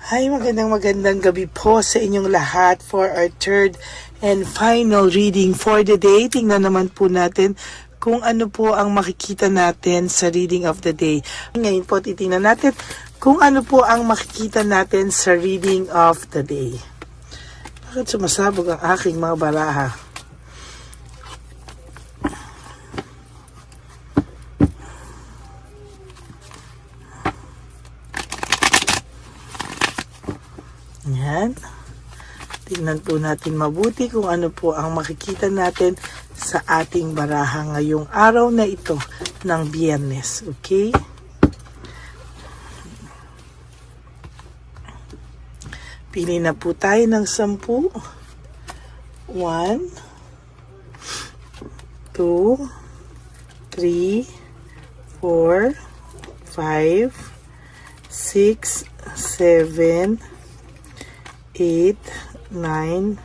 Hi, magandang gabi po sa inyong lahat for our third and final reading for the day. Tingnan naman po natin kung ano po ang makikita natin sa reading of the day. Ngayon po titingnan natin kung ano po ang makikita natin sa reading of the day. Bakit sumasabog ang aking mga baraha? Yan. Tingnan po natin mabuti kung ano po ang makikita natin sa ating baraha ngayong araw na ito ng Biyernes. Okay? Pili na po tayo ng 10. 1, 2, 3, 4, 5, 6, 7, 8, 9,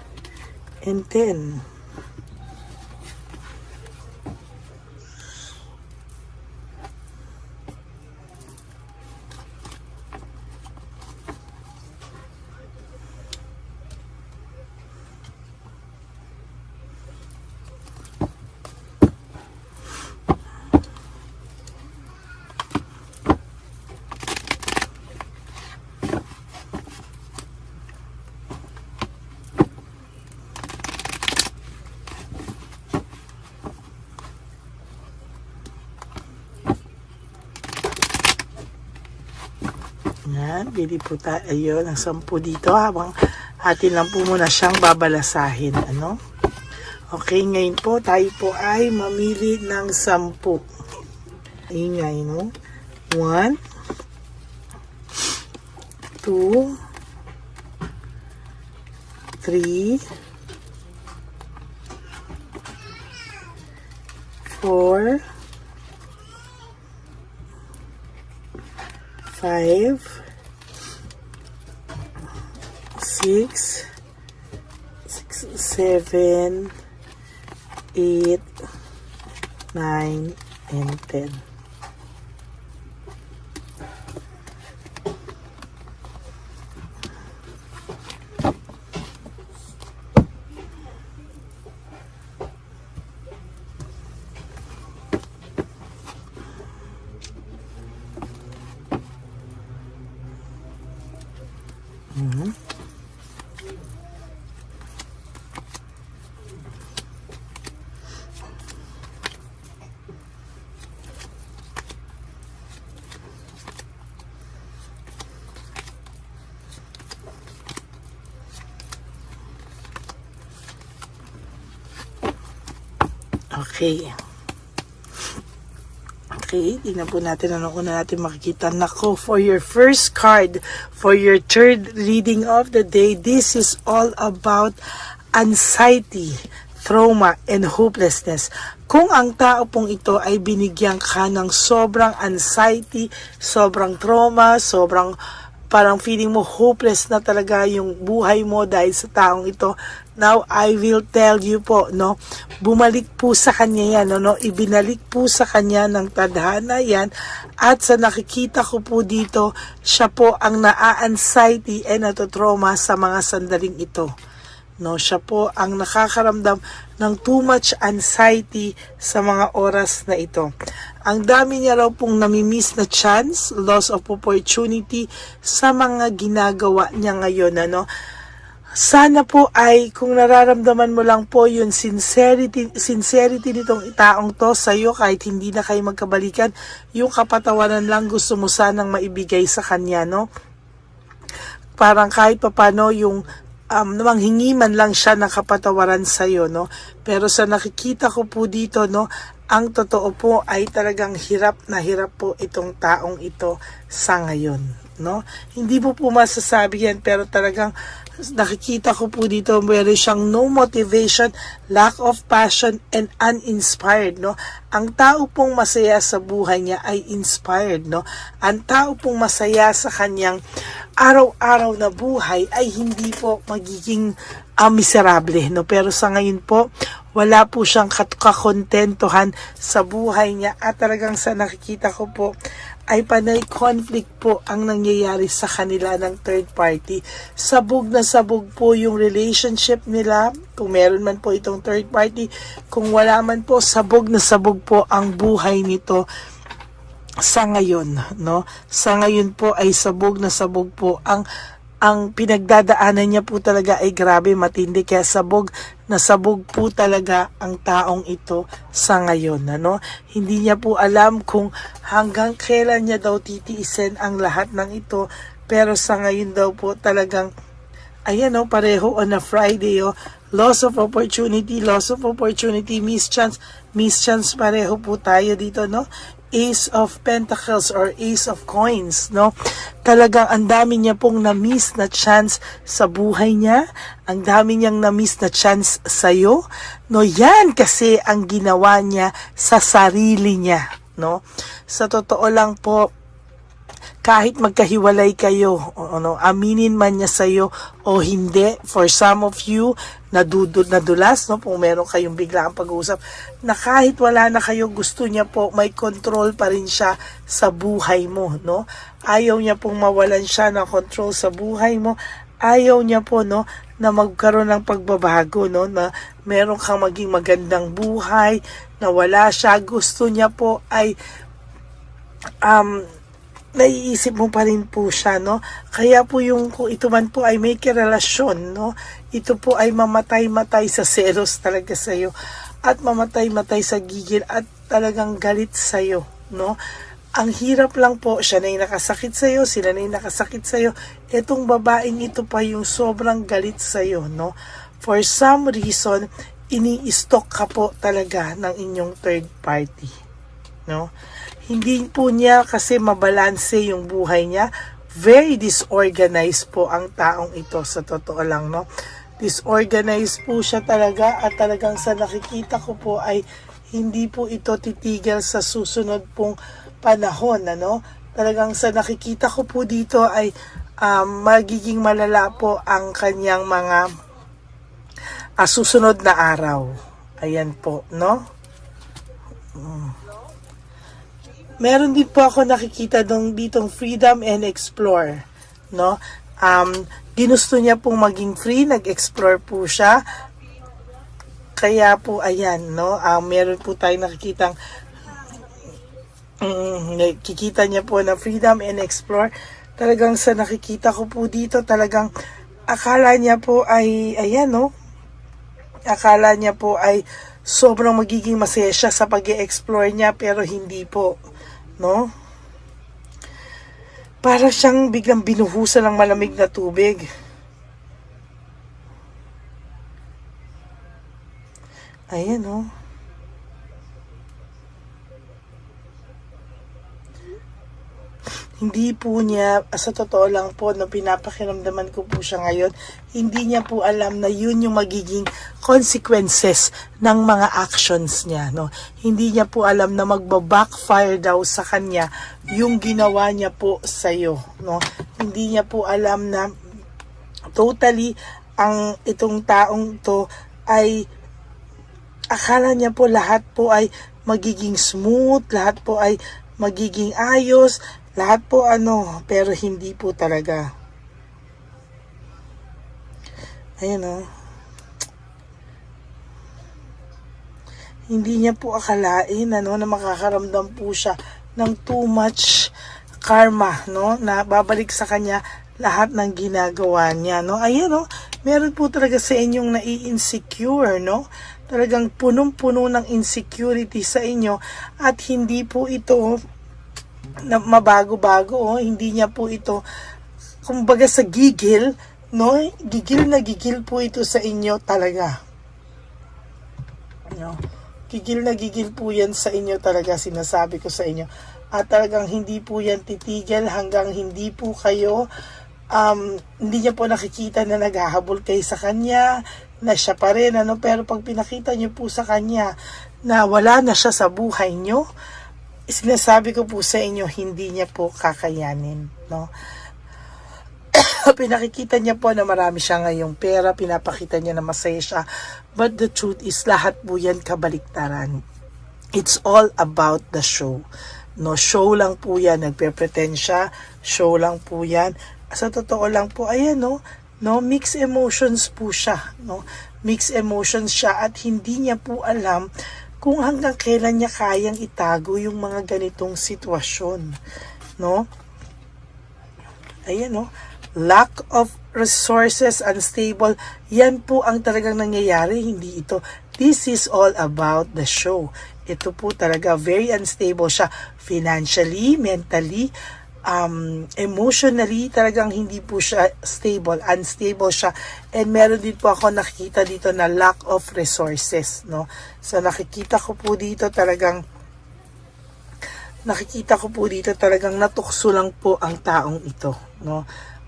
and 10. Yan, bili po tayo ng 10 dito habang atin lang po muna siyang babalasahin. Ano? Okay, ngayon po tayo po ay mamili ng 10. Ingay, no? 1, 2, 3, 4, 5, 6, 7, 8, 9, and 10. Okay. Okay, tingnan po natin ano una natin makikita. Nako, for your first card, for your third reading of the day, this is all about anxiety, trauma, and hopelessness. Kung ang tao pong ito ay binigyan ka ng sobrang anxiety, sobrang trauma, sobrang parang feeling mo hopeless na talaga yung buhay mo dahil sa taong ito, now I will tell you po, no, bumalik po sa kanya yan, no, ibinalik po sa kanya ng tadhana yan, at sa nakikita ko po dito, siya po ang naa-anxiety and natotrauma sa mga sandaling ito. No, siya po ang nakakaramdam ng too much anxiety sa mga oras na ito. Ang dami niya raw pong namimiss na chance, loss of opportunity sa mga ginagawa niya ngayon. Ano? Sana po ay kung nararamdaman mo lang po yung sincerity nitong taong to sa iyo kahit hindi na kayo magkabalikan, yung kapatawaran lang gusto mo sanang maibigay sa kanya, no? Parang kahit papano yung manghingi man lang siya ng kapatawaran sa iyo, no? Pero sa nakikita ko po dito, no, ang totoo po ay talagang hirap na hirap po itong taong ito sa ngayon, no? Hindi po masasabi yan, pero talagang nakikita ko po dito meron siyang no motivation, lack of passion, and uninspired, no? Ang tao pong masaya sa buhay niya ay inspired, no? Ang tao pong masaya sa kanyang araw-araw na buhay ay hindi po magiging miserable, no? Pero sa ngayon po, wala po siyang kakontentuhan sa buhay niya, at talagang sa nakikita ko po ay panay conflict po ang nangyayari sa kanila ng third party. Sabog na sabog po yung relationship nila, kung meron man po itong third party. Kung wala man po, sabog na sabog po ang buhay nito sa ngayon, no? Sa ngayon po ay sabog na sabog po ang pinagdadaanan niya po talaga ay grabe matindi, kaya sabog na sabog po talaga ang taong ito sa ngayon, ano? Hindi niya po alam kung hanggang kailan niya daw titiisin ang lahat ng ito, pero sa ngayon daw po talagang ayan, pareho on a Friday, loss of opportunity, miss chance pareho po tayo dito, no? Ace of Pentacles or Ace of Coins, no? Talagang ang dami niya pong na-miss na chance sa buhay niya. Ang dami niyang na-miss na chance sa'yo. No, yan kasi ang ginawa niya sa sarili niya, no? Sa totoo lang po, kahit magkahiwalay kayo, aminin man niya sa'yo o hindi, for some of you, nadulas, no, kung meron kayong biglang pag-uusap, na kahit wala na kayo, gusto niya po, may control pa rin siya sa buhay mo, no? Ayaw niya pong mawalan siya ng control sa buhay mo. Ayaw niya po, no, na magkaroon ng pagbabago, no, na meron kang maging magandang buhay, na wala siya. Gusto niya po ay naiisip mo pa rin po siya, no? Kaya po yung kung ito man po ay may kirelasyon, no? Ito po ay mamatay-matay sa selos talaga sa'yo at mamatay-matay sa gigil at talagang galit sa'yo, no? Ang hirap lang po, siya na yung nakasakit sa'yo, sila na yung nakasakit sa'yo. Itong babaeng ito pa yung sobrang galit sa'yo, no? For some reason, ini-stalk ka po talaga ng inyong third party, no? Hindi po niya kasi mabalanse yung buhay niya. Very disorganized po ang taong ito, sa totoo lang, no? Disorganized po siya talaga at talagang sa nakikita ko po ay hindi po ito titigil sa susunod pong panahon, ano? Talagang sa nakikita ko po dito ay magiging malala po ang kanyang mga susunod na araw. Ayan po, no? Meron din po ako nakikita ditong freedom and explore, no? Ginusto niya pong maging free, nag-explore po siya. Kaya po ayan, no? Meron po tayong nakikitang nakikita niya po na freedom and explore. Talagang sa nakikita ko po dito, talagang akala niya po ay ayan, no? Akala niya po ay sobrang magiging masaya siya sa pag-e-explore niya, pero hindi po, no? Para siyang biglang binuhusan ng malamig na tubig. Ayan, no? Hindi po niya, sa totoo lang po, no, pinapakiramdaman ko po siya ngayon, hindi niya po alam na yun yung magiging consequences ng mga actions niya, no? Hindi niya po alam na magba-backfire daw sa kanya yung ginawa niya po sa'yo, no? Hindi niya po alam na totally ang itong taong to ay akala niya po lahat po ay magiging smooth, lahat po ay magiging ayos, lahat po pero hindi po talaga. Ayan, no? Hindi niya po akalain, na makakaramdam po siya ng too much karma, no? Na babalik sa kanya lahat ng ginagawa niya, no? Ayan, no? Meron po talaga sa inyong nai-insecure, no? Talagang punong-puno ng insecurity sa inyo at hindi po ito na mabago-bago, hindi niya po ito, kumbaga sa gigil, no? Gigil na gigil po ito sa inyo talaga. No? Gigil na gigil po yan sa inyo talaga, sinasabi ko sa inyo. At talagang hindi po yan titigil hanggang hindi po kayo, hindi niya po nakikita na naghahabol kayo sa kanya, na siya pa rin, pero pag pinakita niyo po sa kanya na wala na siya sa buhay niyo, sinasabi ko po sa inyo, hindi niya po kakayanin, no? Pinakikita niya po na marami siya ngayong pera, pinapakita niya na masaya siya, but the truth is, lahat po yan kabaliktaran. It's all about the show. No, show lang po yan. Nagpe-pretend siya. Show lang po yan. Sa totoo lang po, ayan, no, mixed emotions po siya. No? Mixed emotions siya at hindi niya po alam kung hanggang kailan niya kayang itago yung mga ganitong sitwasyon. No? Ayan, no? Lack of resources, unstable. Yan po ang talagang nangyayari. Hindi ito. This is all about the show. Ito po talaga, very unstable siya. Financially, mentally, emotionally, talagang hindi po siya stable. Unstable siya. And meron din po ako nakikita dito na lack of resources. No? So nakikita ko po dito talagang natukso lang po ang taong ito. No?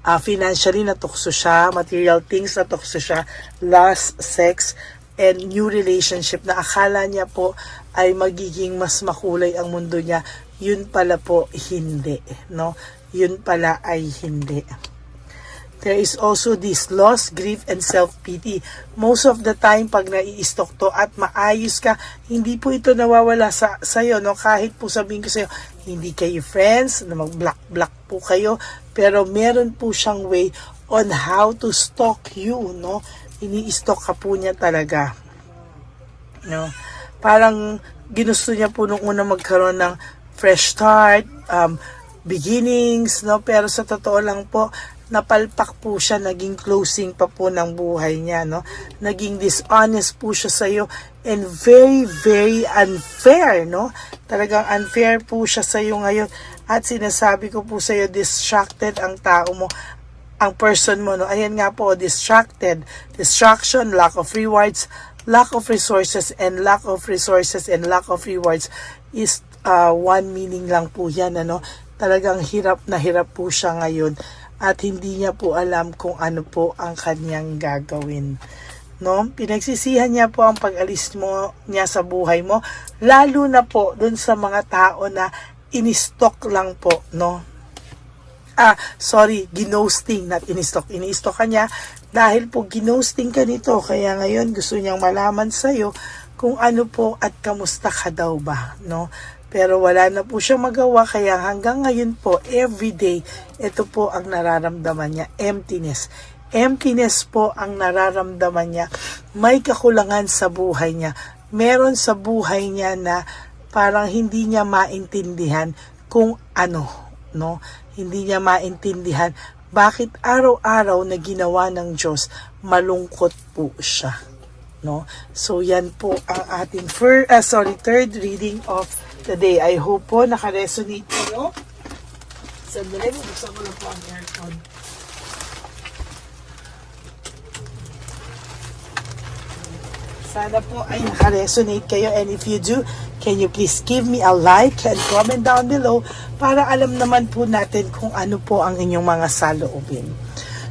Financially natukso siya, material things natukso siya, lust, sex, and new relationship na akala niya po ay magiging mas makulay ang mundo niya. Yun pala po hindi, no? Yun pala ay hindi. There is also this loss, grief, and self-pity. Most of the time, pag nai-stalk to at maayos ka, hindi po ito nawawala sa'yo, no? Kahit po sabihin ko sa'yo, hindi kayo friends, na mag-block po kayo, pero meron po siyang way on how to stalk you, no? Ini-stalk ka po niya talaga. No? Parang ginusto niya po nung una magkaroon ng fresh start, beginnings, no? Pero sa totoo lang po, napalpak po siya, naging closing pa po ng buhay niya, no? Naging dishonest po siya sa iyo and very, very unfair, no? Talagang unfair po siya sa iyo ngayon. At sinasabi ko po sa iyo, distracted ang tao mo, ang person mo, no? Ayan nga po, distracted, distraction, lack of rewards, lack of resources, and lack of resources and lack of rewards is one meaning lang po yan, ano? Talagang hirap na hirap po siya ngayon at hindi niya po alam kung ano po ang kanyang gagawin. No? Pinagsisihan niya po ang pag-alis niya sa buhay mo, lalo na po dun sa mga tao na in-stalk lang po, no? Ginosting, not in-stalk. In-stalk ka niya dahil po ginosting ka nito, kaya ngayon gusto niyang malaman sa'yo kung ano po at kamusta ka daw ba, no? Pero wala na po siya magawa, kaya hanggang ngayon po, everyday, ito po ang nararamdaman niya, emptiness. Emptiness po ang nararamdaman niya. May kakulangan sa buhay niya. Meron sa buhay niya na parang hindi niya maintindihan kung ano, no? Hindi niya maintindihan bakit araw-araw na ginawa ng Diyos, malungkot po siya, no? So yan po ang ating third reading of the day. I hope po naka-resonate kayo. Sandali, buksan ko lang po ang aircon. Sana po ay naka-resonate kayo, and if you do, can you please give me a like and comment down below para alam naman po natin kung ano po ang inyong mga saloobin.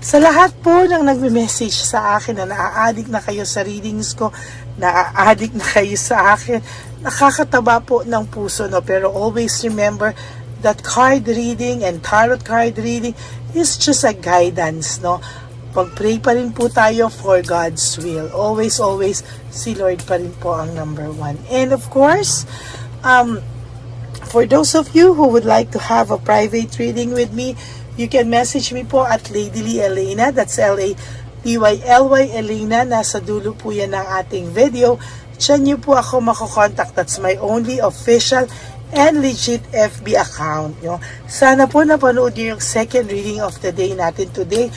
Sa lahat po ng nagme-message sa akin na naa-addict na kayo sa readings ko, naa-addict na kayo sa akin, nakakataba po ng puso, no? Pero always remember that card reading and tarot card reading is just a guidance, no? Pag-pray pa rin po tayo for God's will. Always, always, si Lord pa rin po ang number one. And of course, for those of you who would like to have a private reading with me, you can message me po at Lady Lee Elena. That's L-A-D-Y-L-Y Elena. Nasa dulo po yan ng ating video. Diyan niyo po ako makokontakt. That's my only official and legit FB account. No? Sana po napanood niyo yung second reading of the day natin today.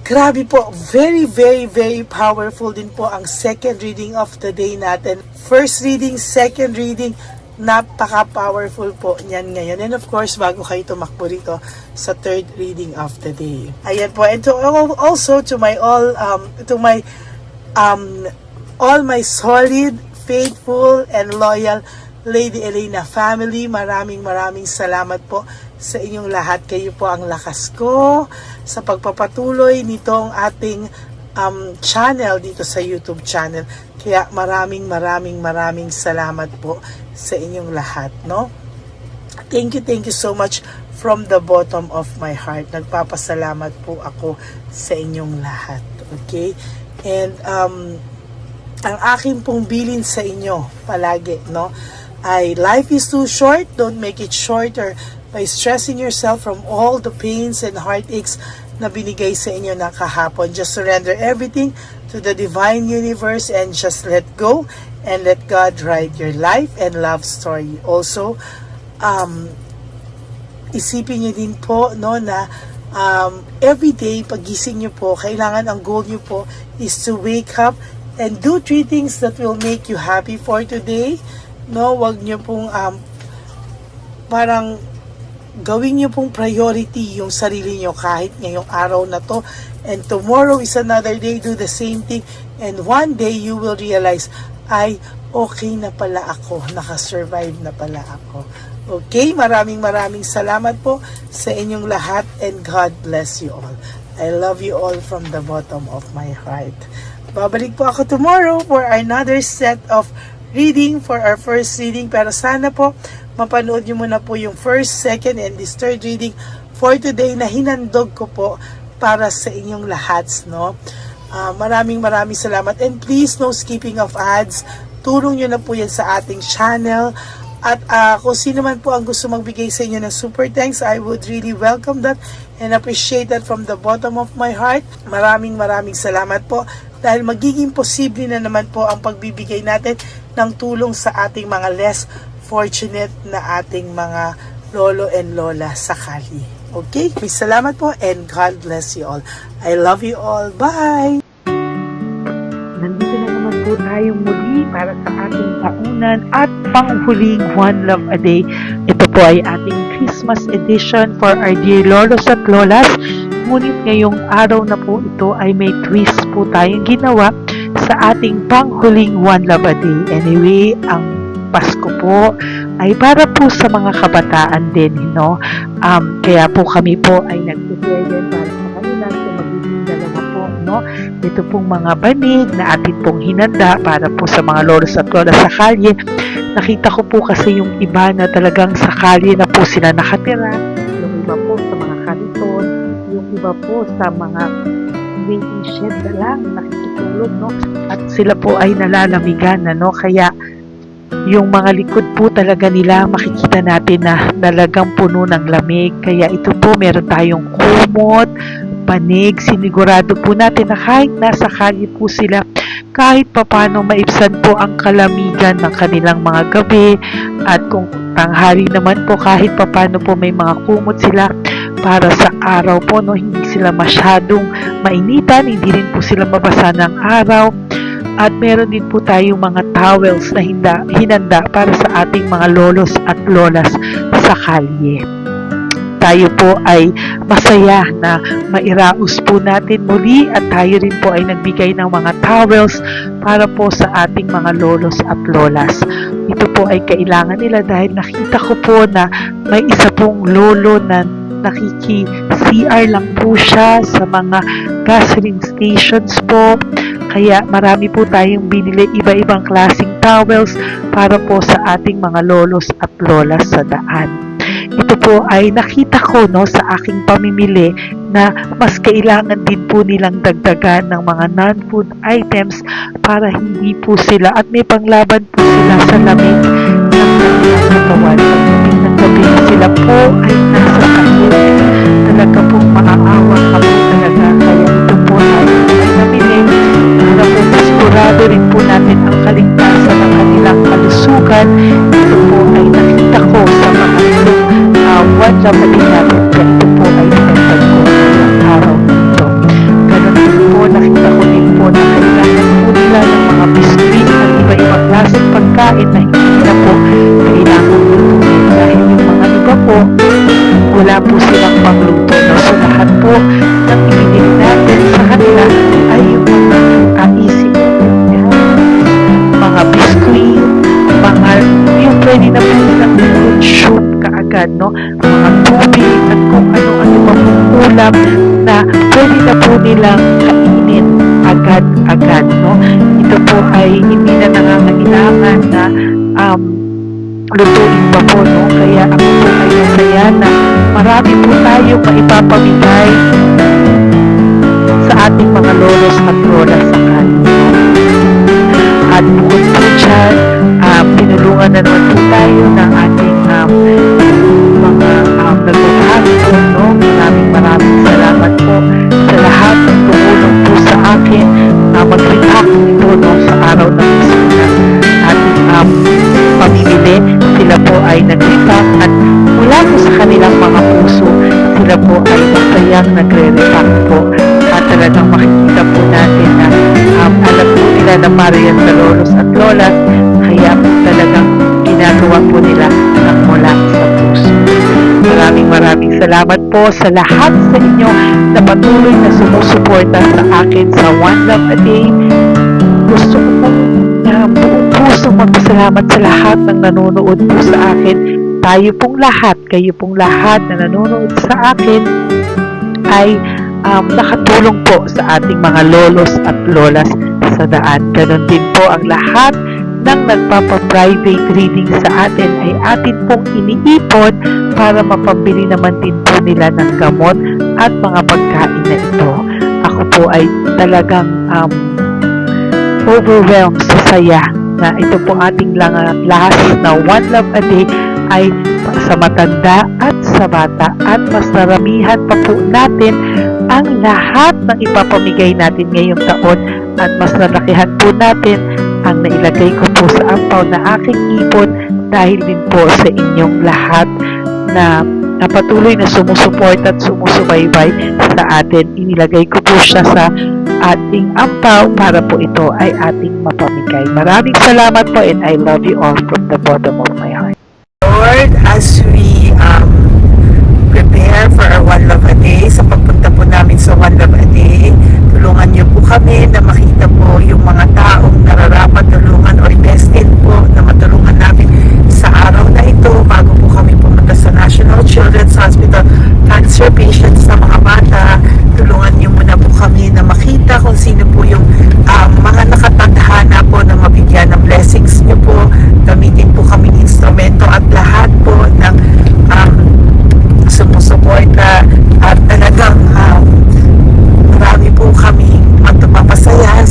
Grabe po, very, very, very powerful din po ang second reading of the day natin. First reading, second reading, napaka-powerful po niyan ngayon. And of course, bago kayo tumakbo rito sa third reading of the day. Ayan po, and also to my all my solid, faithful, and loyal Lady Elena family, maraming salamat po sa inyong lahat. Kayo po ang lakas ko sa pagpapatuloy nitong ating channel dito sa YouTube channel. Kaya maraming salamat po sa inyong lahat, no? Thank you so much from the bottom of my heart. Nagpapasalamat po ako sa inyong lahat. Okay? And ang akin pong bilin sa inyo palagi, no? Life is too short. Don't make it shorter by stressing yourself from all the pains and heartaches na binigay sa inyo na kahapon. Just surrender everything to the divine universe and just let go and let God write your life and love story. Also, isipin nyo din po no, na everyday pagising nyo po, kailangan ang goal nyo po is to wake up and do 3 things that will make you happy for today. No, wag nyo pong parang gawin nyo pong priority yung sarili nyo kahit ngayong araw na to, and tomorrow is another day. Do the same thing, and one day you will realize, ay, okay na pala ako, nakasurvive na pala ako. Okay, maraming salamat po sa inyong lahat, and God bless you all. I love you all from the bottom of my heart. Babalik po ako tomorrow for another set of reading, for our first reading, pero sana po mapanood nyo muna po yung first, second, and this third reading for today na hinandog ko po para sa inyong lahat, no? Maraming salamat, and please, no skipping of ads. Tulong nyo na po yan sa ating channel, at kung sino man po ang gusto magbigay sa inyo ng super thanks, I would really welcome that and appreciate that from the bottom of my heart. Maraming salamat po, dahil magiging posible na naman po ang pagbibigay natin ng tulong sa ating mga less fortunate na ating mga lolo and lola sa kalye. Okay? Salamat po, and God bless you all. I love you all. Bye! Nandito na naman po tayong muli para sa ating taunan at panghuling One Love a Day. Ito po ay ating Christmas edition for our dear lolos at lolas. Ngunit ngayong araw na po ito ay may twist po tayong ginawa sa ating panghuling One Love a Day. Anyway, ang Pasko po ay para po sa mga kabataan din, no? Kaya po kami po ay nag-prepare din para sa kanila, so magiging dalawa po, no? Ito pong mga banig na atin pong hinanda para po sa mga lolos at lola sa kalye. Nakita ko po kasi yung iba na talagang sa kalye na po sila nakatira, yung iba po sa mga kariton, yung iba po sa mga waiting shed na lang nakikitulog, no? At sila po ay nalalamigan, no? Kaya yung mga likod po talaga nila makikita natin na talagang puno ng lamig. Kaya ito po, meron tayong kumot, panig. Sinigurado po natin na kahit nasa kalye po sila, kahit papano maibsan po ang kalamigan ng kanilang mga gabi. At kung tanghali naman po, kahit papano po may mga kumot sila para sa araw po, no? Hindi sila masyadong mainitan, hindi rin po sila mabasa ng araw. At meron din po tayong mga towels na hinanda para sa ating mga lolos at lolas sa kalye. Tayo po ay masaya na mairaos po natin muli, at tayo rin po ay nagbigay ng mga towels para po sa ating mga lolos at lolas. Ito po ay kailangan nila dahil nakita ko po na may isa pong lolo na nakiki-CR lang po siya sa mga gasoline stations po. Kaya marami po tayong binili iba-ibang klaseng towels para po sa ating mga lolos at lolas sa daan. Ito po ay nakita ko, no, sa aking pamimili na mas kailangan din po nilang dagdagan ng mga non-food items para hindi po sila, at may panglaban po sila sa lamig ng kanilang katawan. Pagdating ng gabi, sila po ay nasa sakit. Talaga pong maaawa ka po talaga. Kaya ito po ay namili para po masigurado rin po natin ang kaligtasan ng kanilang kalusugan. Ito po ay nakita ko sa mga One Love a Day natin, kaya ito po ay pinagtag ko ng araw nito. Ganon din po, nakita ko din po na kailangan po nila ng mga biskuit at iba-ibang klaseng pagkain na hindi na po kailangan lutuin, dahil yung mga iba po wala po silang pangluto, no? So lahat po ng ibinili natin sa kanila ay yung mga easy mga biskuit, mga yung pwede na po nilang soup kaagad, no? Mga tubig at kung ano-ano pa pong ulam na pwede na po nilang kainin agad-agad, no? Ito po ay hindi na nangangailangan na lutuin pa po, no? Kaya ako po ay masaya na marami po tayo maipapamigay sa ating mga lolos at lolas sa kanila. At bukod po dyan, pinulungan Tulungan na naman po tayo ng ating mga nagbabahagi po, no? Maraming salamat po sa lahat ng tumulong po sa akin na mag-react ito, no, sa araw ng Bisita. Ating pamimili, sila po ay nag-react at mula po sa kanilang mga puso, sila po ay masayang nagre-react po. At talagang makikita po natin na alam po nila na para yan sa lolos at lolas, kaya talagang ginagawa po nila ng mula sa puso. Maraming salamat po sa lahat sa inyo na patuloy na sumusuporta sa akin sa One Love a Day. Gusto ko pong buong puso magpasalamat sa lahat ng nanonood po sa akin. Tayo pong lahat, kayo pong lahat na nanonood sa akin ay nakatulong po sa ating mga lolos at lolas sa daan. Ganon din po ang lahat ng nagpapa-private reading sa atin ay atin pong iniipon para mapambili naman din po nila ng gamot at mga pagkain na ito. Ako po ay talagang overwhelmed sa saya na ito po ating last na One Love a Day ay sa matanda at sa bata at mas naramihan pa po natin ang lahat ng ipapamigay natin ngayong taon at mas nalakihan po natin ang nailagay ko po sa ampaw na aking ipon dahil din po sa inyong lahat na patuloy na sumusuporta at sumusubaybay sa atin. Inilagay ko po siya sa ating ampaw para po ito ay ating mapamigay. Maraming salamat po and I love you all from the bottom of my heart. Lord, as we prepare for our One Love a Day, sa pagpunta po namin sa One Love a Day, tulungan niyo po kami na makita po yung mga taong nararapat tulungan or destined po na matulungan namin sa araw na ito bago po kami pumunta sa National Children's Hospital. Cancer patients na mga bata, tulungan niyo muna po kami na makita kung sino po yung mga nakatadhana po na mabigyan ng blessings niyo po. Gamitin po kaming instrumento at lahat po ng sumusuporta at talagang marami po kami magpapasaya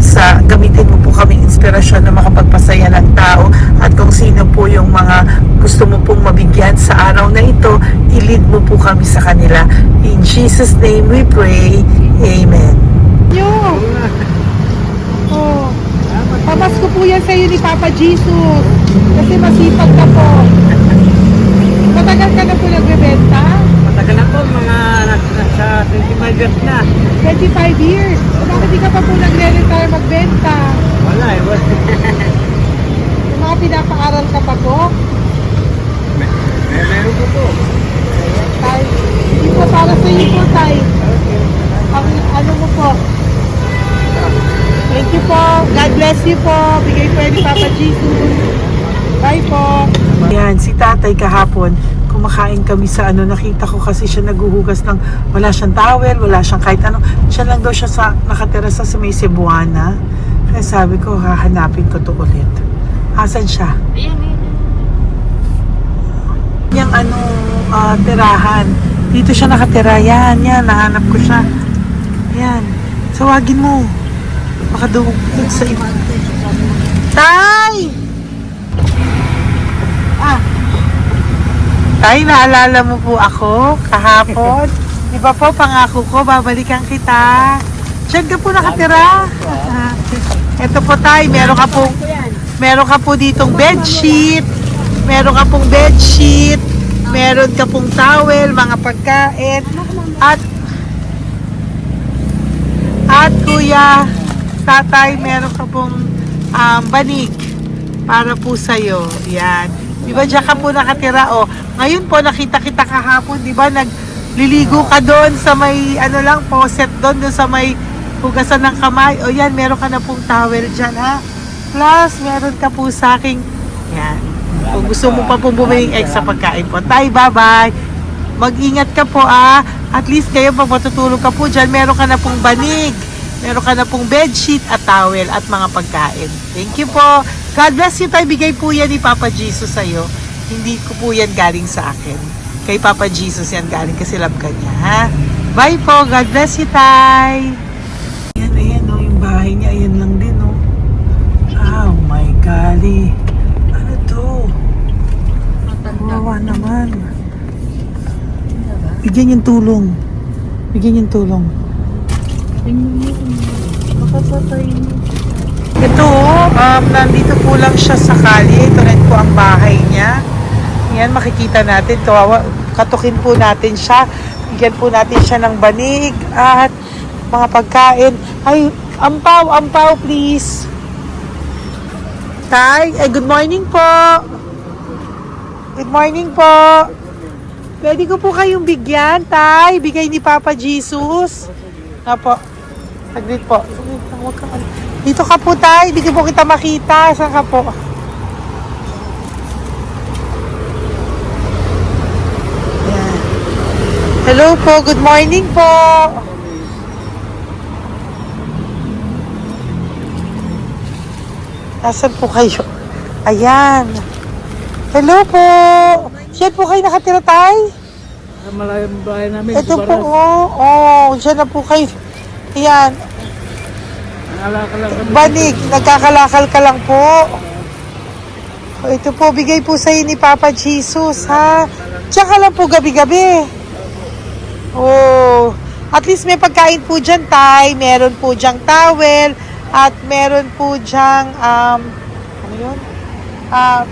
sa gamitin mo po kaming inspirasyon na makapagpasaya ng tao at kung sino po yung mga gusto mo pong mabigyan sa araw na ito, i-lead mo po kami sa kanila. In Jesus' name we pray. Amen. Pamasko po yan sa'yo ni Papa Jesus. Kasi masipag ka po. Matagal ka na po nagbebenta? Matagal na po, mga nasa 25 years na. 25 years. O bakit di ka pa po nagre-retire magbenta? Wala eh. Yung mga pinapaaral ka pa po? Meron ko po. Tay, hindi po para sa iyo po, Tay. Ang ano mo po? Thank you po. God bless you po. Bigay po yan ni Papa Jesus. Bye po. Yan, si tatay kahapon, kumakain kami sa nakita ko kasi siya naguhugas ng, wala siyang towel, wala siyang kahit ano. Siya lang daw siya nakatira sa may Cebuana. Kaya sabi ko, hahanapin ko to ulit. Asan siya? Yung tirahan. Dito siya nakatira. Yan, nahanap ko siya. Yan. Tawagin mo. Baka doon sa iba. Tay! Tay, naalala mo po ako kahapon? Di ba po, pangako ko, babalikan kita. Diyan ka po nakatira. Ito po, Tay, meron ka po ditong bedsheet. Meron ka pong bedsheet. Meron ka pong towel, mga pagkain. At kuya, tatay, meron ka pong banig para po sa'yo. Yan. Di ba diyan ka po nakatira? O, ngayon po nakita kita kahapon, di ba? Nagliligo ka doon sa may, faucet doon sa may hugasan ng kamay. O yan, meron ka na pong towel dyan, ha? Plus, meron ka po sa aking, yan. Kung gusto mo pa pong bumili extra pagkain po. Tay, bye-bye. Mag-ingat ka po, At least kayo, pag matutulog ka po dyan, meron ka na pong banig. Meron ka na pong bedsheet at towel at mga pagkain. Thank you po. God bless you, Tay. Bigay po yan ni Papa Jesus sa'yo. Hindi ko po yan galing sa akin. Kay Papa Jesus yan galing kasi love ka niya, ha? Bye po. God bless you, Tay. Ayan, yung bahay niya. Ayan lang din, Oh my golly. Ano Bigyan yung tulong. Bigyan yung tulong. Ito, nandito po lang siya sa kalye. Ito rin po ang bahay niya. Yan, makikita natin. Kawawa, katukin po natin siya. Bigyan po natin siya ng banig at mga pagkain. Ay, ampaw, please. Tay, good morning po. Good morning po. Pwede ko po kayong bigyan, Tay. Bigay ni Papa Jesus. Apo. Saglit po. Saglit lang, huwag ka. Dito ka po, Tay. Hindi ko po kita makita. Saan ka po? Ayan. Hello po. Good morning po. Nasaan po kayo? Ayan. Hello po. Diyan po kayo nakatira, Tay? Malayang bahay namin. Ito po, dyan na po kayo. Ayan. Nalakal lang kami. Banig, nagkakalakal ka lang po. Ito po, bigay po sa'yo ni Papa Jesus, ha? Diyan ka lang po gabi-gabi. At least may pagkain po dyan, Tay. Meron po dyang towel. At meron po dyang, ano yun?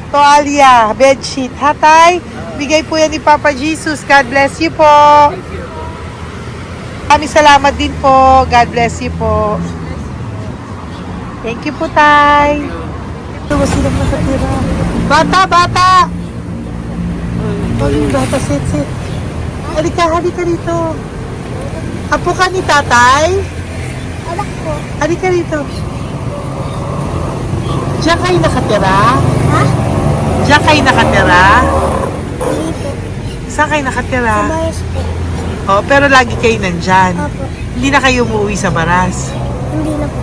Toalya, bedsheet. Ha, Tay? Bigay po yan ni Papa Jesus. God bless you po. Kami salamat din po. God bless you po. Thank you po, Tay. Ito ba silang nakatira? Bata! Yung bata, sit. Halika dito. Apo ka ni Tatay? Anak ko. Halika dito. Diyan kayo nakatira? Ha? Diyan kayo nakatira? Dito. Saan kayo nakatira? Mayos po. Pero lagi kayo nandyan. Opo. Hindi na kayo umuwi sa Baras. Hindi na po.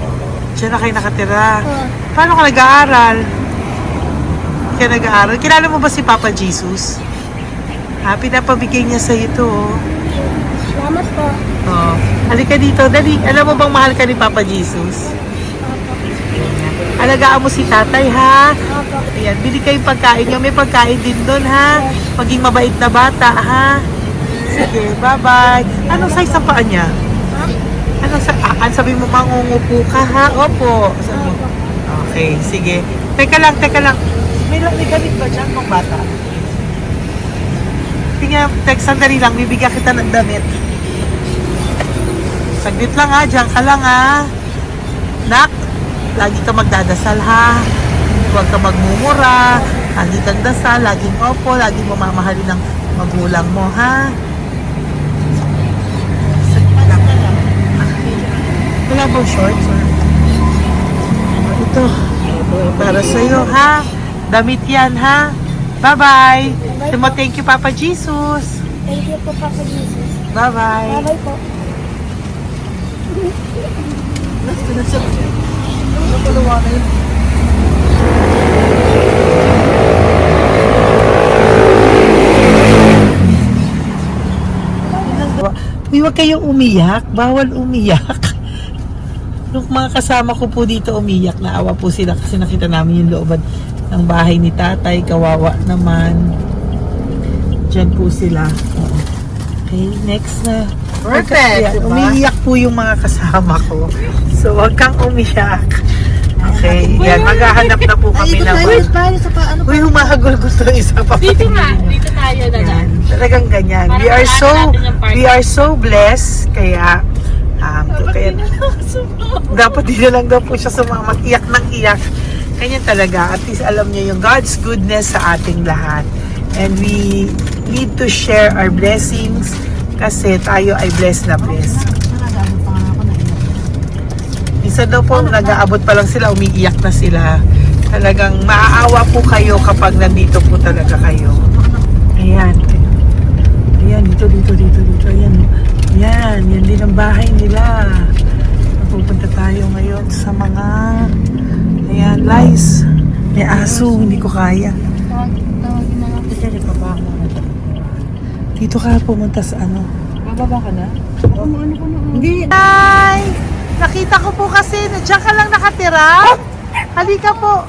Diyan na kayo nakatira. Oo. Paano ka nag-aaral? Hindi ka nag-aaral? Kilala mo ba si Papa Jesus? Pinapabigay niya sa ito. Salamat po. Halika dito. Dali. Alam mo bang mahal ka ni Papa Jesus? Opo. Alagaan mo si Tatay, ha? Opo. Ayan, bili kayong pagkain nyo. May pagkain din doon, ha? Maging mabait na bata, ha? Sige, bye-bye. Anong size ang paa niya? Ha? Sabi mo, mangungupo ka, ha? Opo. Sabi mo. Okay, sige. Teka lang. May gamit ba dyan ng bata? Tingnan, sandali lang. Bibigyan kita ng damit. Saglit lang, ha? Diyan ka lang, ha? Nak, lagi ka magdadasal, ha? Huwag ka magmumura. Lagi kang dasal. Laging opo. Laging mo mamahalin ng magulang mo, ha? Saglit lang. Wala bang shorts? Ito. Para sa'yo, ha? Damit yan, ha? Bye-bye. Thank you, Papa Jesus. Thank you po, Papa Jesus. Bye-bye. Bye-bye po. Uy, huwag kayong umiyak. Bawal umiyak. Nung mga kasama ko po dito umiyak, naawa po sila kasi nakita namin yung looban ng bahay ni Tatay. Kawawa naman. Diyan po sila. Okay, next na. Perfect, diba? Umiiyak po yung mga kasama ko. So, huwag kang umiyak. Okay, yan. Maghahanap na po kami ng... Uy, humahagol gusto isa pa. Dito tayo na lang. Yan, talagang ganyan. Para We are so blessed. Kaya, dapat di na lang daw po siya sumama. Iyak ng iyak. Ganyan talaga. At least alam niya yung God's goodness sa ating lahat. And we need to share our blessings kasi tayo ay blessed na blessed. Minsan daw po, nag-aabot pa lang sila, umiiyak na sila. Talagang maaawa po kayo kapag nandito po talaga kayo. Ayan. Ayan, dito. Ayan, yan din ang bahay nila. Pupunta tayo ngayon sa mga... Ayan, lice. May aso, hindi ko kaya. Dito ka pumunta sa ano? Bababa ka na? Hindi. Hi! Nakita ko po kasi, diyan ka lang nakatira. Halika po.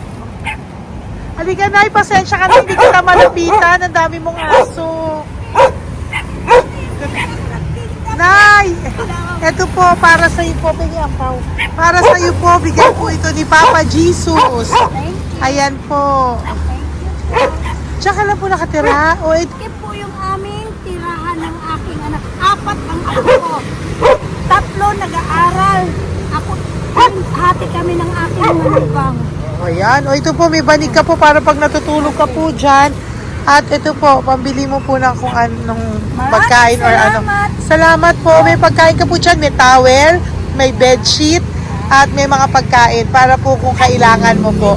Halika na, pasensya ka na, hindi kita malapitan. Ang dami mong aso. Nay! Ito po, para sa iyo po, bigyan po. Para sa iyo po, bigay po ito ni Papa Jesus. Ayan po. Tsaka lang po nakatira. O, ito. Ito po yung aming tirahan ng aking anak. 4 ang anak ko. 3 nag-aaral. Ako, hati kami ng aking manugang. Ayan. O, ito po, may banig ka po para pag natutulog ka po dyan. At ito po, pambili mo po ng kung anong pagkain or ano. Salamat po. May pagkain ka po dyan. May towel, may bedsheet, at may mga pagkain para po kung kailangan mo po.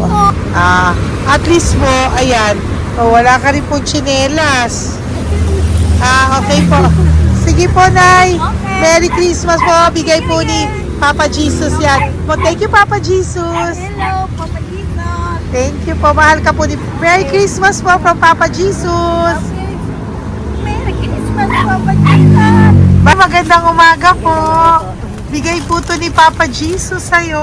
At least po, ayan. O, wala ka rin po tsinelas. Okay po. Sige po, Nay. Merry Christmas po. Bigay po ni Papa Jesus yan. Po, thank you, Papa Jesus. Hello, Papa Jesus. Thank you po. Mahal ka po ni... Merry Christmas po from Papa Jesus. Merry Christmas, Papa Jesus. Magandang umaga po. Bigay po to ni Papa Jesus sa'yo.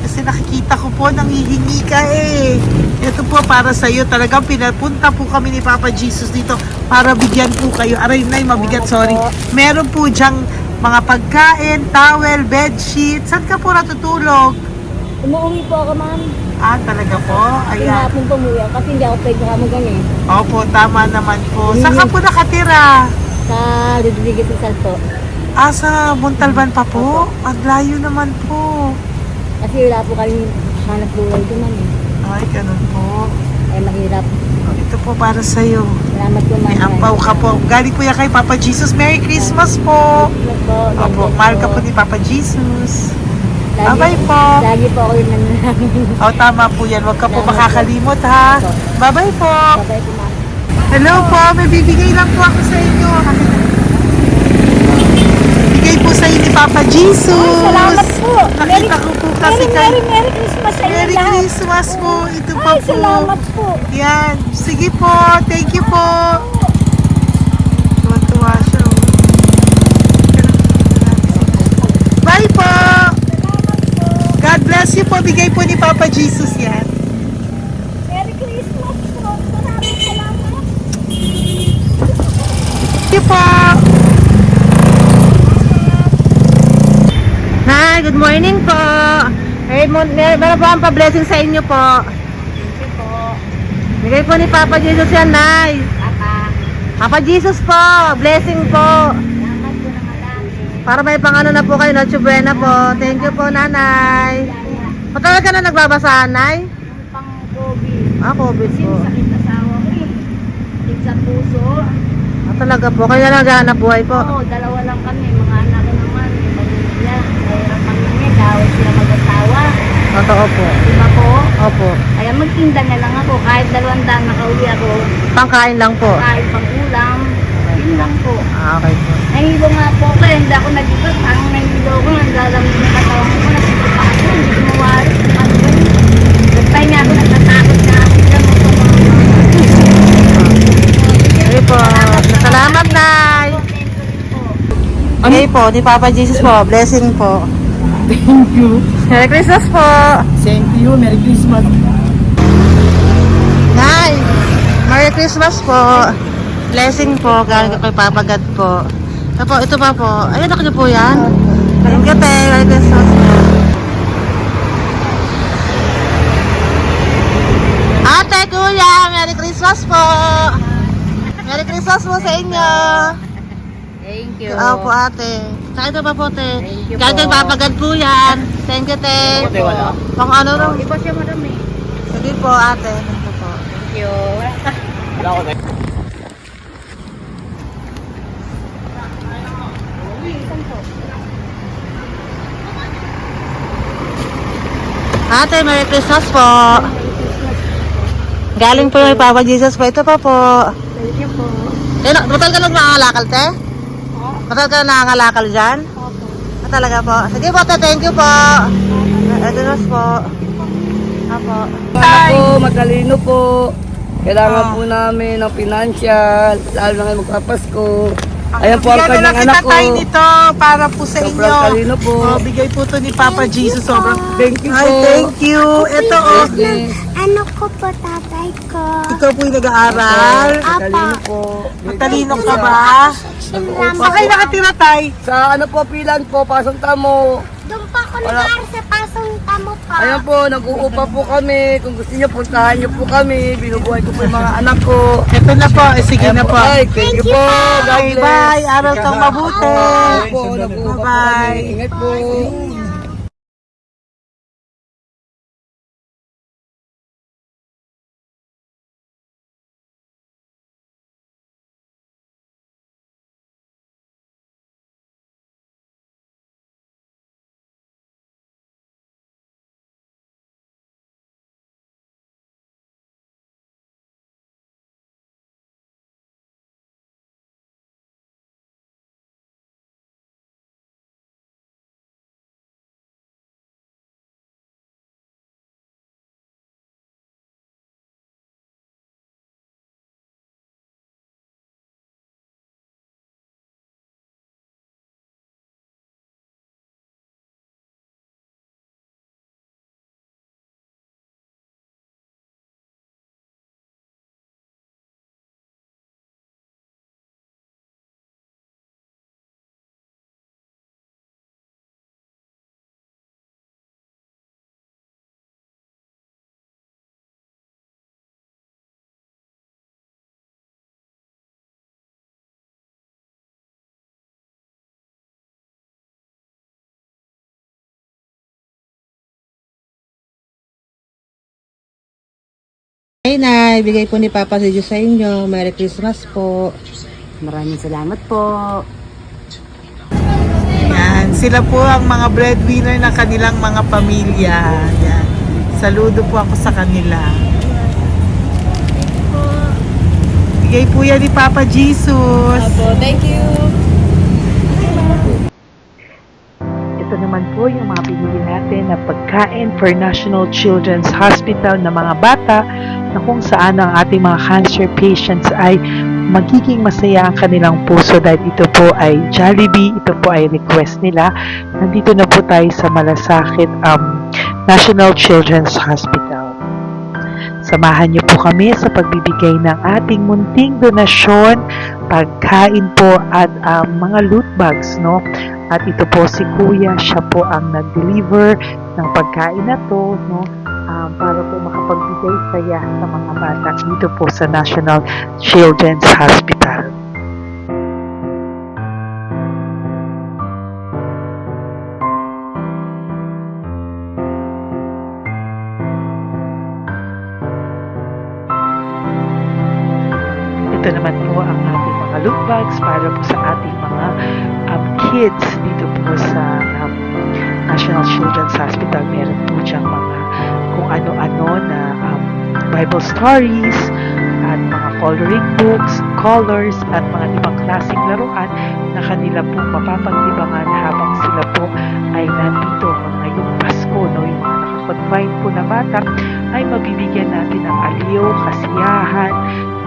Kasi nakikita ko po, nangihingi ka eh. Ito po para sa'yo. Talagang pinapunta po kami ni Papa Jesus dito para bigyan po kayo. Aray, Nay, mabigat, sorry. Meron po dyang mga pagkain, towel, bedsheet. Saan ka po natutulog? Umuwi po ako, ma'am. Talaga po? Ayan. Pinapong pumuwi kasi hindi ako pwede kamagan eh. Opo, tama naman po. Saan ka po nakatira? Sa Rodriguez sa Salto. Sa Montalban pa po? Ang layo naman po. Kasi wala po kami hanap buhay doon, ma'am eh. Ay, ganun po. Ay, mahirap. Ito po para sa'yo. Salamat po, ma'am. May ampaw ka po. Galing po yan kay Papa Jesus. Merry Christmas po. Christmas po. Opo, mahal ka po ni Papa Jesus. Lagi- Bye-bye po. Lagi po ako yung nananangin. Tama po yan. Huwag ka po Salamat po. makakalimot ha. Bye-bye po. Babay po, ma'am. Hello po. May bibigay lang po ako sa inyo. Bigay po sa inyo ni Papa Jesus. Salamat po. Nakita ko po kasi kay... Merry Christmas sa inyo Merry lahat. Christmas po. Ito pa Ay, po. salamat po. Yan. Sige po. Thank you po. Tuwa-tuwa siya. Oh. Bye po. God bless you po. Bigay po ni Papa Jesus yan. Merry Christmas po. Maraming salamat. Thank you po. Hi, good morning po. Meron po ang pa-blessing sa inyo po. Thank you po. Bigay po ni Papa Jesus yan, Nay. Papa. Papa Jesus po, blessing po. Salamat po ng malaki. Para may pangano na po kayo, Noche Buena po. Thank you po, Nanay. Matagal ka na nagbabasahan, Nay? Pang COVID. COVID Kasi po. sakit asawa ko eh. Sakit sa puso. Talaga po, kayo na naghahanap buhay po. Oo, 2 lang kami. Mga anak ko naman. May pamilya. Mayroon kami niya. Dawit sila mag-asawa. Totoo po. Diba po? Opo. Kaya magtinda na lang ako. Kahit 200 nakauwi ako. Pangkain lang po. Kahit pang ulam. Yun lang po. Okay po. Nahilo nga po ako. Hindi ako nag-ibat. Parang nahilo ko. Naglalamig na katawan ko. Nagsipa ako. Hindi ko mawari. Ano ba yun? Nagpahinga ako. Nagtatakot na ako. Okay po. Salamat, Nay. Okay po, ni Papa Jesus po. Blessing po. Thank you. Merry Christmas po. Same to you. Merry Christmas. Nay, Merry Christmas po. Blessing po, galing ko kay Papa God po. Ito pa po. Ayun, ako niyo po yan. Thank you, te. Merry Christmas po. Ate, kuya, Merry Christmas po. Merry Christmas po sa inyo. Thank you. Po, ate. Saka ito pa po, te. Thank you Galing kay po. Papa God po yan. Thank you, te. Ate, wala. Pang ano rin. Iba siya madami. Sige po, ate. Thank you po. Thank you. Wala ko na. Ate, Merry Christmas po. Galing po kay Papa Jesus po. Ito pa po. Thank you po. Batal ka lang nangangalakal, te? Batal ka lang nangangalakal dyan? Talaga po. Sige po, te. Thank you po. Merry Christmas po. Apo. Po, matalino po. Kailangan po namin ng financial, lalo na ngayon magpapasko. Ayan po ang Bigyan na kanyang lang anak kita ko. tayo nito para po sa Sobrang inyo. talino po. Bigay po to ni Papa Jesus. Sobrang Thank you po. Ay, thank you. Ito, oh. Blessing. Ano ko po, tatay ko? Ikaw po'y nag-aaral? Matalino po. Matalino ka ba? Nag-uupa Saan kayo nakatira, Tay? Sa ano po, pilan po, pasong tamo. Doon pa ako nag-aaral sa pasong tamo pa. Ayan po, nag-uupa po kami. Kung gusto niyo, puntahan niyo po kami. Binubuhay ko po yung mga anak ko. Ito na po. Sige na po. Ay, thank you po. God Okay, bless. bye. Araw kang mabuti. Po, nag-uupa po Bye-bye. kami. Ingat po. Ay, Nay, bigay po ni Papa si Diyos sa inyo. Merry Christmas po. Maraming salamat po. Yan. Sila po ang mga breadwinner ng kanilang mga pamilya. Yan. Saludo po ako sa kanila. Bigay po yan ni Papa Jesus. Thank you. Ito naman po yung mga binili natin na pagkain for National Children's Hospital na mga bata na kung saan ang ating mga cancer patients ay magiging masaya ang kanilang puso dahil ito po ay Jollibee, ito po ay request nila. Nandito na po tayo sa Malasakit National Children's Hospital. Samahan niyo po kami sa pagbibigay ng ating munting donasyon, pagkain po at mga loot bags, no? At ito po si Kuya, siya po ang nag-deliver ng pagkain na to, no? Para po makapagbigay saya sa mga bata dito po sa National Children's Hospital. Ito naman po ang ating mga loot bags para po sa ating mga kids dito po sa National Children's Hospital. Meron po diyang mga kung ano-ano na Bible stories at mga coloring books, colors at mga ibang klaseng laruan na kanila po mapapaglibangan habang sila po ay nandito ngayong Pasko, no? Yung mga nakakonfine po na bata ay mabibigyan natin ng aliw, kasiyahan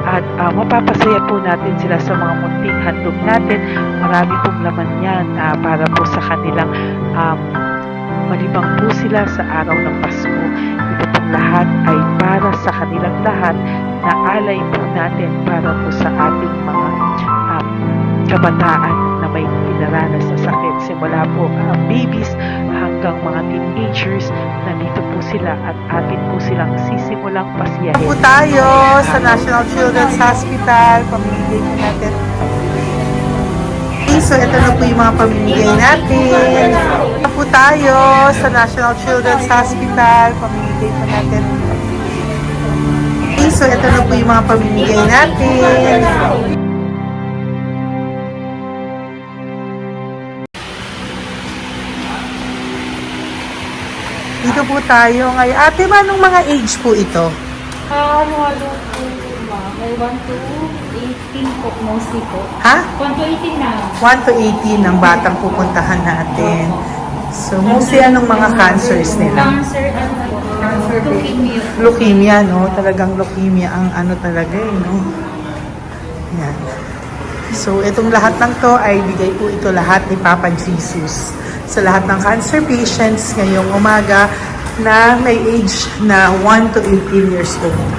at mapapasaya po natin sila sa mga munting handog natin. Marami pong laman yan para po sa kanilang malibang po sila sa araw ng Pasko. Ito pong lahat ay para sa kanilang lahat na alay po natin para po sa ating mga kabataan na may pinaranas na sakit. Simula po babies hanggang mga teenagers, nandito po sila at atin po silang sisimulang pasiyahin. Po tayo sa National Children's Hospital. Pamimigay po natin. So, ito na po yung mga pamimigay natin. Ito po tayo sa National Children's Hospital. Pamimigay po natin. So, ito na po yung mga pamimigay natin. Dito po tayo ngayon. Ate, anong mga age po ito? Ano po, ma? May 1 to 18 po, mostly po. Ha? 1 to 18 na. 1 to 18 ang batang pupuntahan natin. So, mostly anong mga cancers nila? Cancer, ano po? Leukemia. Leukemia, no? Talagang leukemia ang ano talaga no? Yan. So, itong lahat ng to ay bigay po ito lahat ni Papa Jesus. Sa lahat ng cancer patients ngayong umaga, na may age na 1 to 18 years old.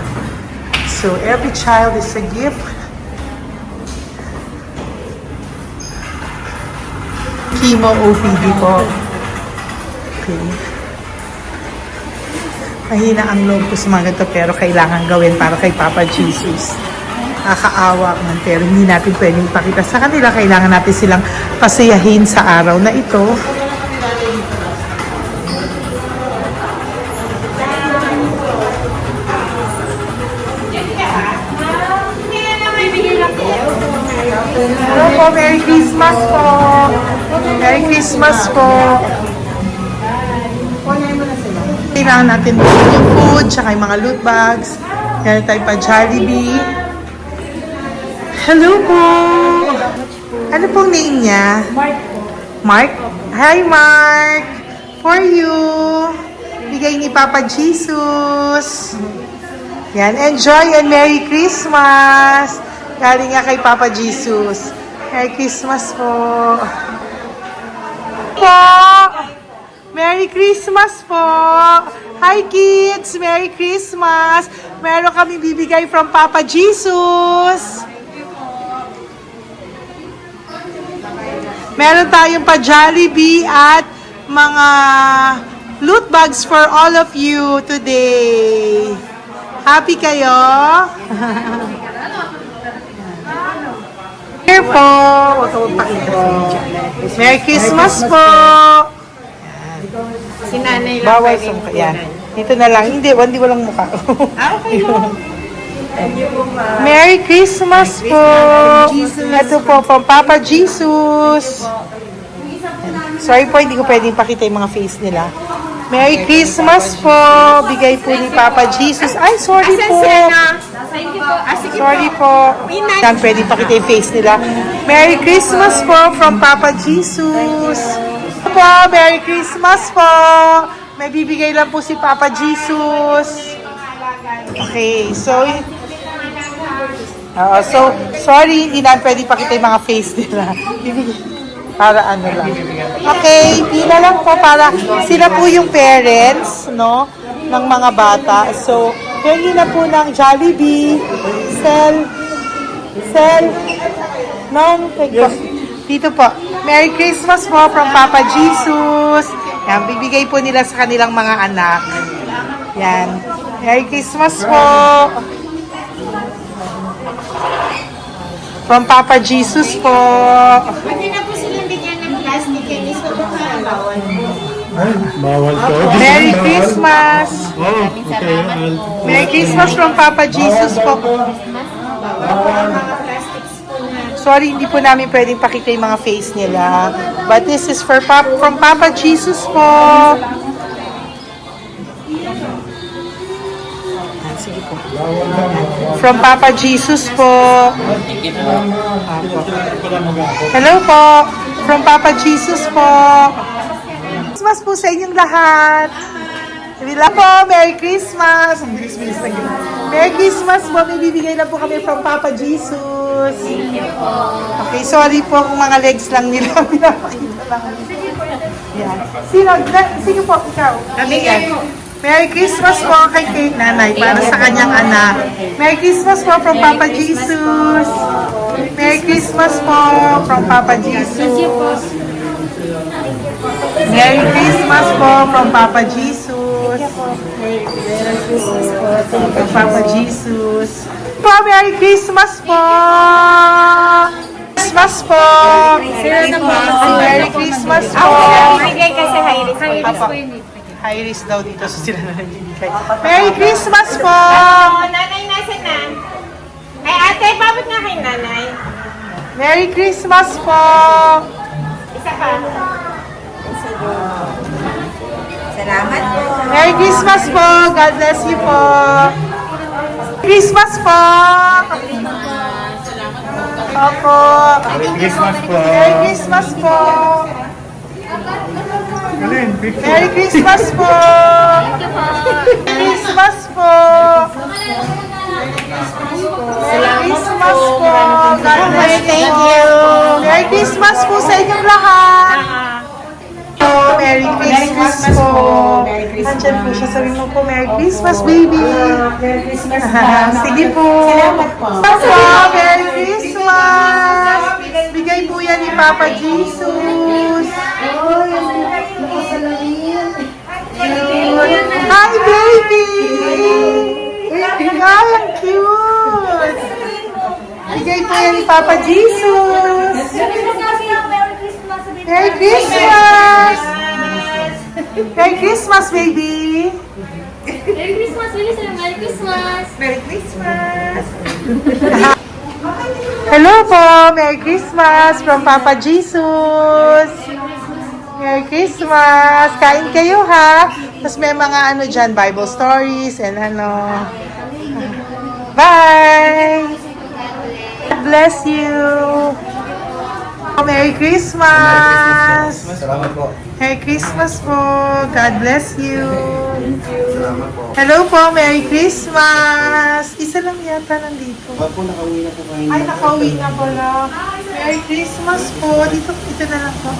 So, every child is a gift. Chemo OPD po. Okay. Mahina ang loob ko sa mga ganito pero kailangan gawin para kay Papa Jesus. Nakakaawa man pero hindi natin pwedeng ipakita sa kanila. Kailangan natin silang pasayahin sa araw na ito. Hello po, Merry Christmas po! Merry Christmas po! Kailangan natin bilhin yung food, tsaka yung mga loot bags. Meron tayo pa Jollibee. Hello po! Ano pong name niya? Mark po. Mark? Hi, Mark! For you! Bigay ni Papa Jesus! Yan, enjoy and Merry Christmas! Galing nga kay Papa Jesus. Merry Christmas po! Merry Christmas po! Hi kids! Merry Christmas! Meron kami bibigay from Papa Jesus! Meron tayong pa Jollibee at mga loot bags for all of you today. Happy kayo? Here po. Merry Christmas po. Si nanay lang Bawal pwedeng sa yan. Dito na lang. Hindi, walang mukha. Okay mo. Merry Christmas po. Ito po, from Papa Jesus. Sorry po, hindi ko pwedeng pakita yung mga face nila. Merry Christmas po. Bigay po ni Papa Jesus. Ay, sorry po. Sorry po. Yan, pwedeng pakita yung face nila. Merry Christmas po from Papa Jesus. Po, Merry Christmas po. May bibigay lang po si Papa Jesus. Okay, so sorry, hindi na pwede pakita yung mga face nila. Para ano lang. Okay, pila lang po para sila po yung parents, no, ng mga bata. So, hingi na po ng Jollibee, dito po. Merry Christmas po from Papa Jesus. Yan, bibigay po nila sa kanilang mga anak. Yan. Merry Christmas po. From Papa Jesus po. Pwede na po silang bigyan ng plastic eh. Gusto ko parang bawal po. Bawal to. Merry Christmas. Oh, okay. Merry Christmas from Papa Jesus po. Mga plastics po na. Sorry, hindi po namin pwedeng pakita yung mga face nila. But this is for from Papa Jesus po. Sige po. From Papa Jesus po. Hello po. From Papa Jesus po. Christmas po sa inyong lahat. Wala po. Merry Christmas. Merry Christmas po. May bibigay na po kami from Papa Jesus. Okay, sorry po kung mga legs lang nila. Pinapakita lang. Yan. Sino po? Ikaw. Kami yan. Merry Christmas po kay nanay para sa kanyang anak. Merry Christmas po from Papa Jesus. Merry Christmas po from Papa Jesus. Merry Christmas po from Papa Jesus. Merry Christmas po from Papa Jesus. Po, Merry Christmas po. Christmas po. Merry Christmas po. Bigay kasi high-risk. High-risk po yun. High risk daw dito so sila na nagbibigay. Merry Christmas po! Oh, nanay nasa na? Ay, ate, babot nga kay nanay. Merry Christmas po! Isa pa. Salamat po. Merry Christmas po! God bless you po! Christmas po! Opo! Merry Christmas po. Merry Christmas po! Galing, picture. Merry Christmas po! Christmas po! Merry Christmas po! God bless you! Thank you. Merry Christmas po sa inyong lahat! Merry Christmas po! Nandiyan Nandyan po siya. Sabi mo po, Merry Christmas, baby. Merry Christmas Sige po. Salamat po. Merry Christmas. Bigay po yan ni Papa Jesus. Hi, baby. Ay, ang cute. Bigay po yan ni Papa Jesus. Merry Christmas. Merry Christmas, baby. Merry Christmas, Merry Christmas. Merry Christmas. Hello po. Merry Christmas from Papa Jesus. Merry Christmas. Kain kayo ha. Tapos may mga ano dyan, Bible stories and ano. Bye. God bless you. Merry Christmas. Salamat po. Merry Christmas po. God bless you. Hello po. Merry Christmas. Isa lang yata nandito. Opo, nakauwi na po kayo. Ay, nakauwi na pala. Merry Christmas po. Dito na lang po.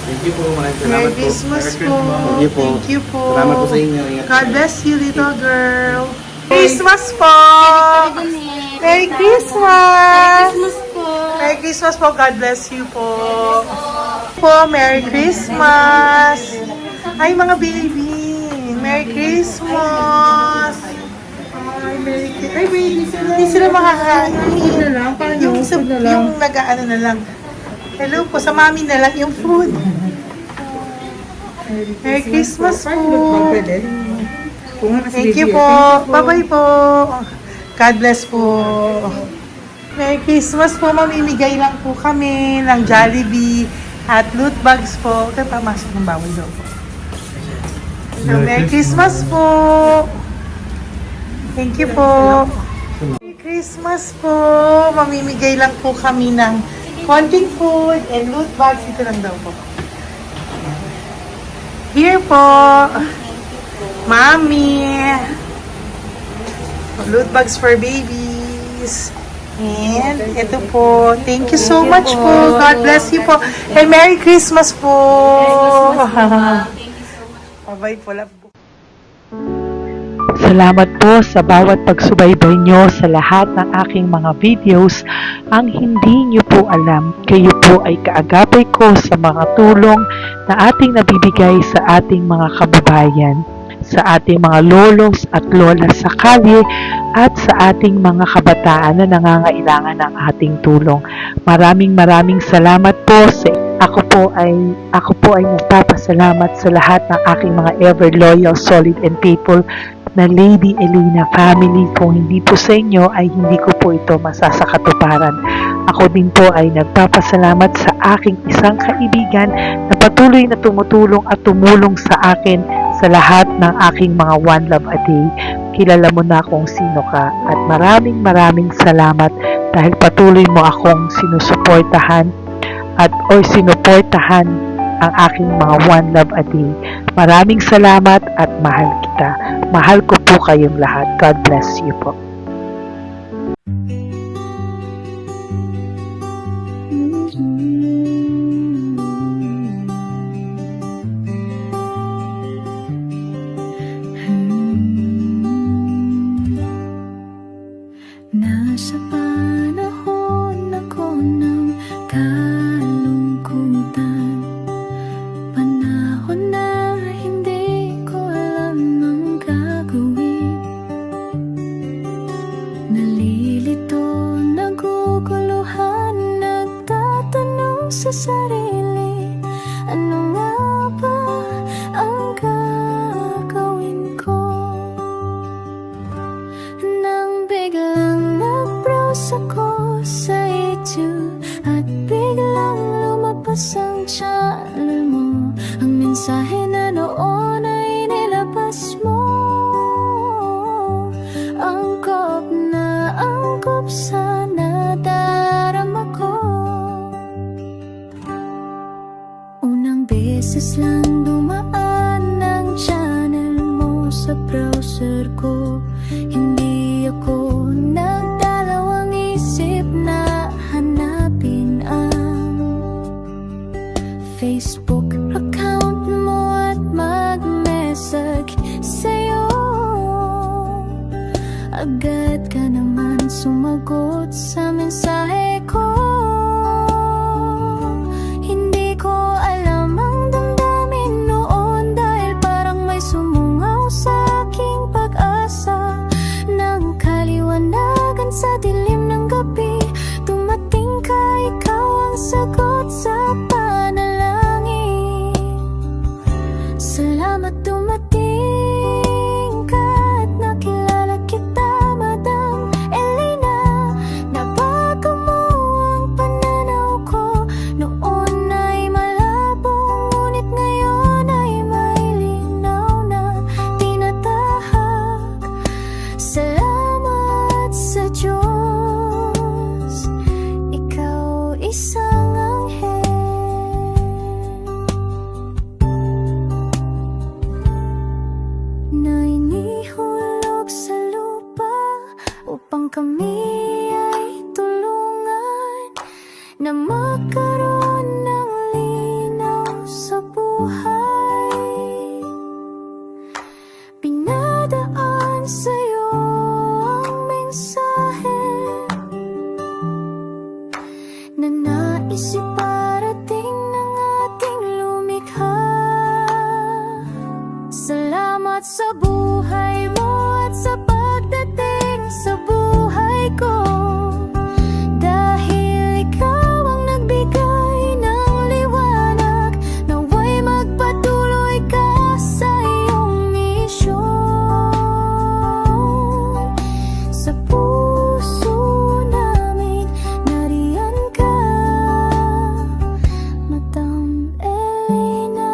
Thank you po. Maraming salamat Merry po. Christmas po. Thank you po. Thank you po. Salamat po sa inyo. Ingat God bless you, little girl. Christmas po. Merry Christmas. Merry Christmas po. God bless you po. Merry Christmas. Ay, mga baby. Merry Christmas. Ay, Merry Christmas. Ay, baby. Hindi sila makakain. Yung nag-ano na lang. Hello po. Sa mami na lang yung food. Merry Christmas po. Thank you po. Bye-bye po. God bless po. Merry Christmas po. Mamimigay lang po kami ng Jollibee at loot bags po. Kaya pamasok ng bawal daw po. So, Merry Christmas po. Thank you po. Merry Christmas po. Mamimigay lang po kami ng konting food and loot bags. Ito lang daw po. Here po. Mommy. Loot bags for babies. And ito po. Thank you so much po. God bless you po. And Merry Christmas po. Bye-bye po. Love po. Salamat po sa bawat pagsubaybay nyo sa lahat ng aking mga videos. Ang hindi nyo po alam, kayo po ay kaagapay ko sa mga tulong na ating nabibigay sa ating mga kababayan, sa ating mga lolos at lola sa kalye at sa ating mga kabataan na nangangailangan ng ating tulong. Maraming salamat po sa ako po ay nagpapasalamat sa lahat ng aking mga ever loyal, solid and faithful na Lady Elena family. Kung hindi po sa inyo ay hindi ko po ito masasakatuparan. Ako din po ay nagpapasalamat sa aking isang kaibigan na patuloy na tumutulong at tumulong sa akin sa lahat ng aking mga One Love a Day. Kilala mo na kung sino ka at maraming salamat dahil patuloy mo akong sinusuportahan o sinuportahan ang aking mga One Love a Day. Maraming salamat at mahal kita. Mahal ko po kayong lahat. God bless you po. Nasa panahon ako ng kalungkutan, panahon na hindi ko alam ang gagawin. Nalilito, naguguluhan, nagtatanong sa sarili, ano nga ba ang gagawin ko? Nang biglang nag-browse ako sa YouTube at biglang lumabas ang channel mo, ang mensahe na noon ay nilabas mo. Angkop sa nadarama ko. Unang beses lang dumaan ang channel mo sa browser ko. Hindi ako nagdalawang isip na hanapin ang Facebook account mo at mag-message agad ka naman sumagot sa mensahe ko. Hindi ko alam ang damdamin noon, dahil parang may sumungaw sa aking pag-asa. Nang kaliwanagan sa dilim ng gabi, dumating ka, ikaw ang sagot sa panalangin. Salamat dumating ka at nakilala kita, Madam Elena. Nabago mo ang pananaw ko, noon ay malabo, ngunit ngayon ay may linaw na tinatahak. Salamat sa Diyos, ikaw isang anghel na inihulog sa lupa upang kami ay tulungan na magkaroon ng linaw sa buhay. Pinadaan sa'yo ang mensahe na nais iparating ng ating lumikha. Salamat sa buhay mo at sa pagdating sa buhay ko, dahil ikaw ang nagbigay ng liwanag. Naway magpatuloy ka sa iyong misyon. Sa puso namin nariyan ka, Madam Elena.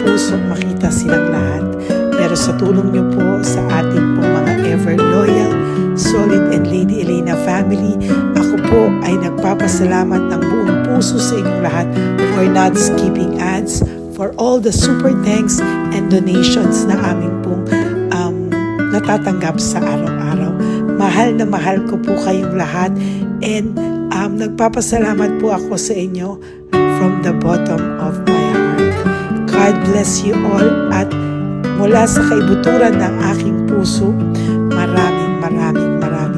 Pusong makita silang lahat. Pero sa tulong niyo po sa ating po mga ever loyal, solid and Lady Elena family, ako po ay nagpapasalamat ng buong puso sa inyong lahat for not skipping ads, for all the super thanks and donations na aming pong natatanggap sa araw-araw. Mahal na mahal ko po kayong lahat, and nagpapasalamat po ako sa inyo from the bottom of my heart. God bless you all, at mula sa kaibuturan ng aking puso, maraming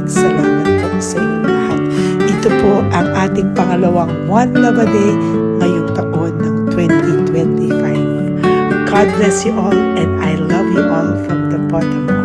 salamat po sa inyong lahat. Ito po ang ating pangalawang One Love a Day ngayong taon ng 2025. God bless you all, and I love you all from the bottom of